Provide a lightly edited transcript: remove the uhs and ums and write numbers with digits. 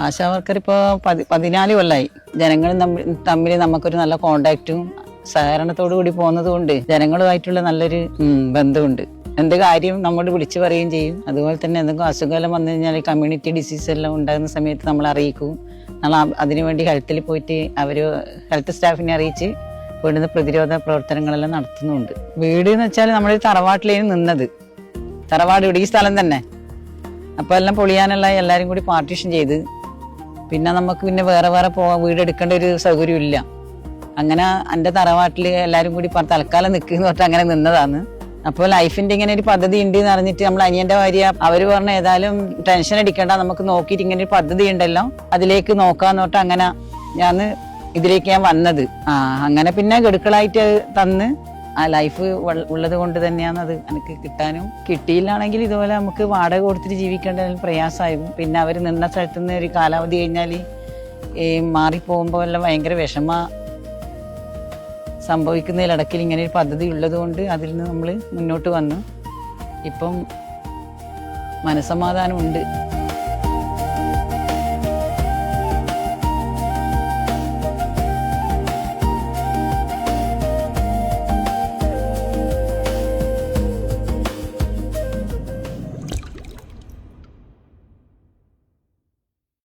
ASHA worker ഇപ്പോൾ 14 കൊല്ലമായി. ജനങ്ങൾ തമ്മിൽ നമുക്കൊരു നല്ല കോണ്ടാക്റ്റും സഹകരണത്തോടു കൂടി പോകുന്നത് കൊണ്ട് ജനങ്ങളുമായിട്ടുള്ള നല്ലൊരു ബന്ധമുണ്ട്. എന്ത് കാര്യം നമ്മോട് വിളിച്ചു പറയുകയും ചെയ്യും. അതുപോലെ തന്നെ എന്തെങ്കിലും അസുഖമെല്ലാം വന്നു കഴിഞ്ഞാൽ കമ്മ്യൂണിറ്റി ഡിസീസ് എല്ലാം ഉണ്ടാകുന്ന സമയത്ത് നമ്മൾ അറിയിക്കും. നമ്മൾ അതിനുവേണ്ടി ഹെൽത്തിൽ പോയിട്ട് ഹെൽത്ത് സ്റ്റാഫിനെ അറിയിച്ച് വീടിന് പ്രതിരോധ പ്രവർത്തനങ്ങളെല്ലാം നടത്തുന്നുണ്ട്. വീട് എന്ന് വെച്ചാൽ നമ്മൾ തറവാട്ടിലേന് നിന്നത്. തറവാട് ഇവിടെ ഈ സ്ഥലം തന്നെ. അപ്പോൾ എല്ലാം പൊളിയാനുള്ള എല്ലാവരും കൂടി പാർട്ടീഷൻ ചെയ്ത് പിന്നെ നമുക്ക് പിന്നെ വേറെ വീടെടുക്കേണ്ട ഒരു സൗകര്യം ഇല്ല. അങ്ങനെ എൻ്റെ തറവാട്ടിൽ എല്ലാവരും കൂടി തൽക്കാലം നിൽക്കുന്ന തൊട്ട് അങ്ങനെ നിന്നതാണ്. അപ്പോൾ ലൈഫിൻ്റെ ഇങ്ങനെ ഒരു പദ്ധതി ഉണ്ട് എന്ന് അറിഞ്ഞിട്ട് നമ്മൾ അനിയൻ്റെ ഭാര്യ അവർ പറഞ്ഞ ഏതായാലും ടെൻഷൻ അടിക്കണ്ട, നമുക്ക് നോക്കിയിട്ട് ഇങ്ങനെ ഒരു പദ്ധതി ഉണ്ടല്ലോ അതിലേക്ക് നോക്കാന്ന് തൊട്ട് അങ്ങനെ ഇതിലേക്ക് ഞാൻ വന്നത്. അങ്ങനെ പിന്നെ ഗഡുക്കളായിട്ട് തന്ന് ആ ലൈഫ് ഉള്ളത് കൊണ്ട് തന്നെയാണ് അത് എനിക്ക് കിട്ടാനും. കിട്ടിയില്ലാണെങ്കിൽ ഇതുപോലെ നമുക്ക് വാടക കൊടുത്തിട്ട് ജീവിക്കേണ്ട പ്രയാസമായിരുന്നു. പിന്നെ അവർ നിന്ന സ്ഥലത്ത് നിന്ന് ഒരു കാലാവധി കഴിഞ്ഞാൽ മാറിപ്പോകുമ്പോൾ എല്ലാം ഭയങ്കര സംഭവിക്കുന്നതിലിടക്കിൽ ഇങ്ങനെ ഒരു പദ്ധതി ഉള്ളത് കൊണ്ട് അതിൽ നിന്ന് നമ്മൾ മുന്നോട്ട് വന്നു. ഇപ്പം മനസ്സമാധാനമുണ്ട്.